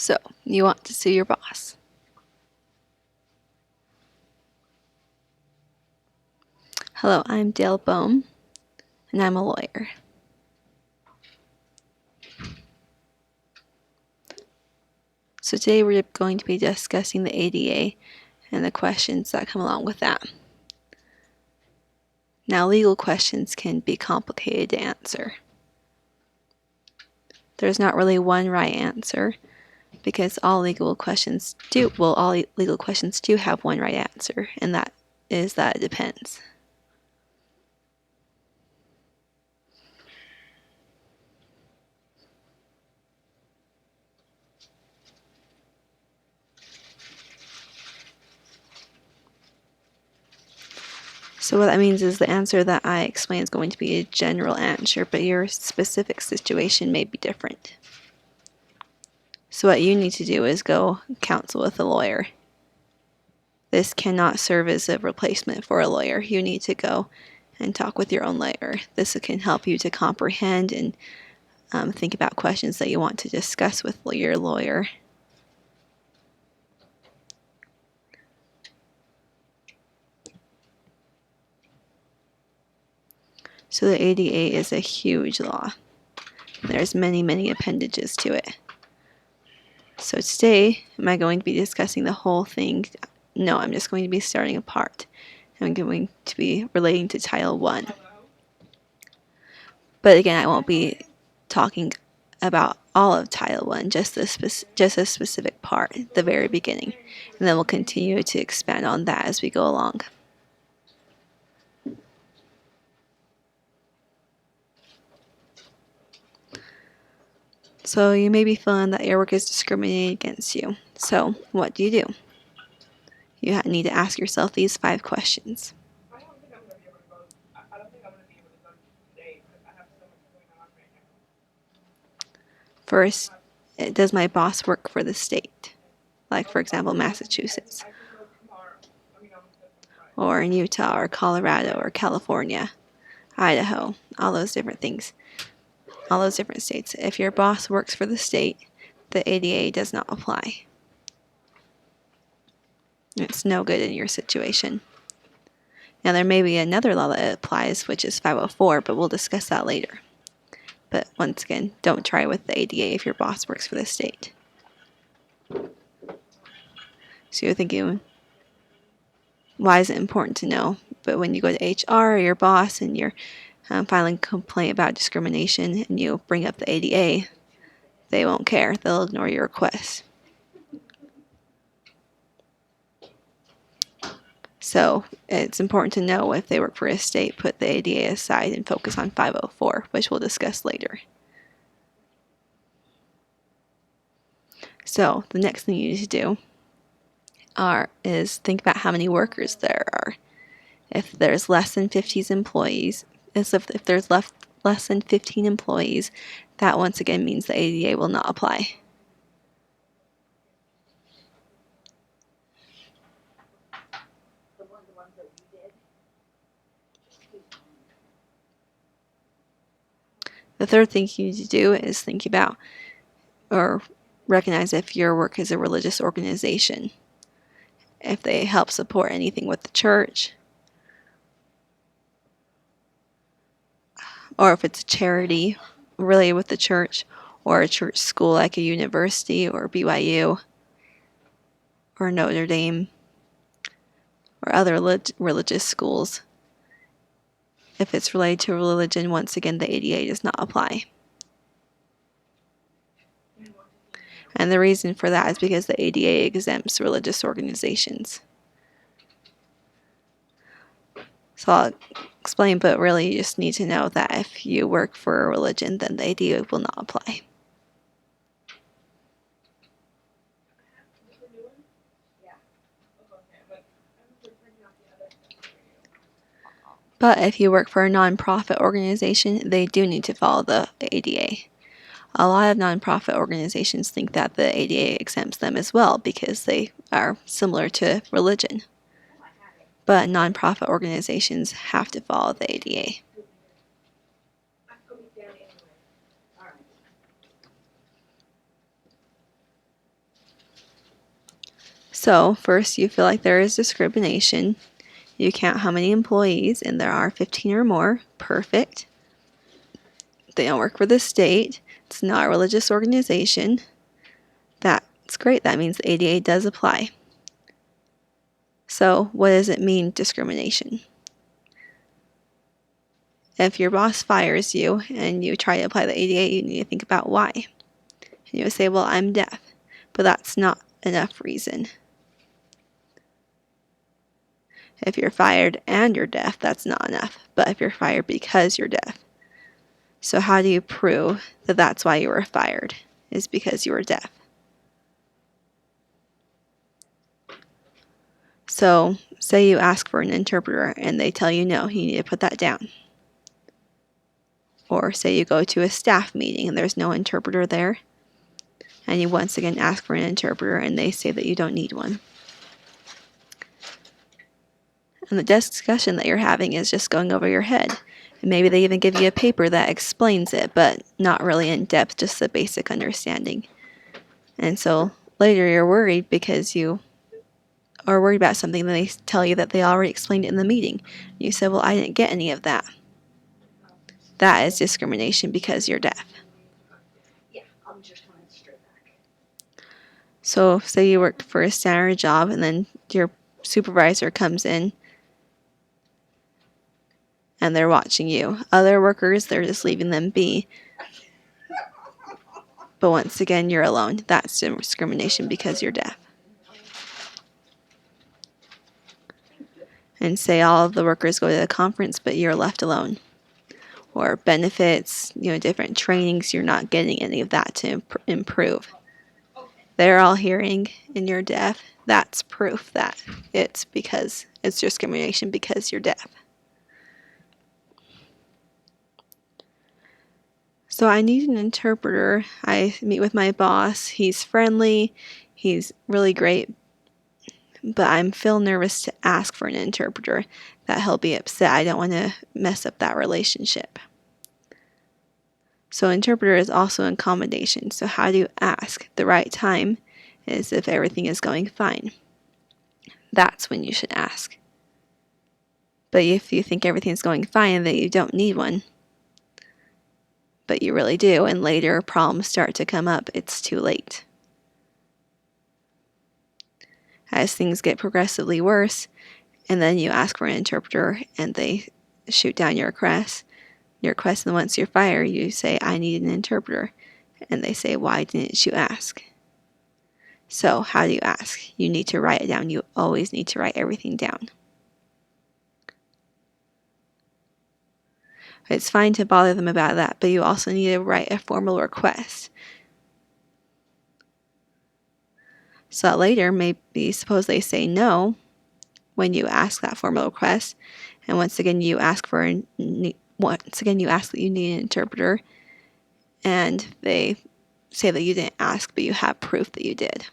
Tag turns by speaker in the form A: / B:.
A: So, you want to sue your boss. Hello, I'm Dale Bohm, and I'm a lawyer. So today we're going to be discussing the ADA and the questions that come along with that. Now, legal questions can be complicated to answer. There's not really one right answer because all legal questions do have one right answer, and that is that it depends. So what that means is the answer that I explain is going to be a general answer, but your specific situation may be different. So what you need to do is go counsel with a lawyer. This cannot serve as a replacement for a lawyer. You need to go and talk with your own lawyer. This can help you to comprehend and think about questions that you want to discuss with your lawyer. So the ADA is a huge law. There's many, many appendages to it. So today, am I going to be discussing the whole thing? No, I'm just going to be starting a part. I'm going to be relating to Title I. But again, I won't be talking about all of Title I, just a specific part, the very beginning. And then we'll continue to expand on that as we go along. So you may be feeling that your work is discriminating against you. So what do? You need to ask yourself these 5 questions. First, does my boss work for the state? Like, for example, Massachusetts, or in Utah, or Colorado, or California, Idaho, all those different things, all those different states. If your boss works for the state, the ADA does not apply. It's no good in your situation. Now, there may be another law that applies, which is 504, but we'll discuss that later. But once again, don't try with the ADA if your boss works for the state. So you're thinking, why is it important to know? But when you go to HR or your boss and you're filing a complaint about discrimination and you bring up the ADA, they won't care. They'll ignore your request. So it's important to know if they work for a state, put the ADA aside and focus on 504, which we'll discuss later. So the next thing you need to do is think about how many workers there are. If there's less than 15 employees, if there's less than 15 employees, that once again means the ADA will not apply. The third thing you need to do is think about or recognize if your work is a religious organization, if they help support anything with the church, or if it's a charity related with the church, or a church school like a university or BYU or Notre Dame or other religious schools. If it's related to religion, once again, the ADA does not apply. And the reason for that is because the ADA exempts religious organizations. So I'll explain, but really you just need to know that if you work for a religion, then the ADA will not apply. But if you work for a nonprofit organization, they do need to follow the ADA. A lot of nonprofit organizations think that the ADA exempts them as well because they are similar to religion. But nonprofit organizations have to follow the ADA. So first you feel like there is discrimination. You count how many employees, and there are 15 or more. Perfect. They don't work for the state. It's not a religious organization. That's great. That means the ADA does apply. So what does it mean, discrimination? If your boss fires you and you try to apply the ADA, you need to think about why. And you would say, well, I'm deaf. But that's not enough reason. If you're fired and you're deaf, that's not enough. But if you're fired because you're deaf. So how do you prove that that's why you were fired? Is because you were deaf. So say you ask for an interpreter and they tell you no, you need to put that down. Or say you go to a staff meeting and there's no interpreter there, and you once again ask for an interpreter and they say that you don't need one. And the discussion that you're having is just going over your head. And maybe they even give you a paper that explains it, but not really in depth, just the basic understanding. And so later you're worried because you are worried about something and they tell you that they already explained it in the meeting. You said, well, I didn't get any of that. That is discrimination because you're deaf.
B: Yeah, I'm just coming straight back.
A: So say you work for a standard job and then your supervisor comes in and they're watching you. Other workers, they're just leaving them be. But once again, you're alone. That's discrimination because you're deaf. And say all of the workers go to the conference, but you're left alone. Or benefits, different trainings, you're not getting any of that to improve. They're all hearing and you're deaf. That's proof that it's discrimination because you're deaf. So I need an interpreter. I meet with my boss. He's friendly. He's really great. But I feel nervous to ask for an interpreter, that he'll be upset. I don't want to mess up that relationship. So interpreter is also an accommodation. So how do you ask? The right time is if everything is going fine. That's when you should ask. But if you think everything's going fine and that you don't need one, but you really do, and later problems start to come up, it's too late. As things get progressively worse, and then you ask for an interpreter and they shoot down your request, and once you're fired, you say, I need an interpreter. And they say, why didn't you ask? So how do you ask? You need to write it down. You always need to write everything down. It's fine to bother them about that, but you also need to write a formal request. So that later, maybe suppose they say no when you ask that formal request, and once again you ask that you need an interpreter, and they say that you didn't ask, but you have proof that you did.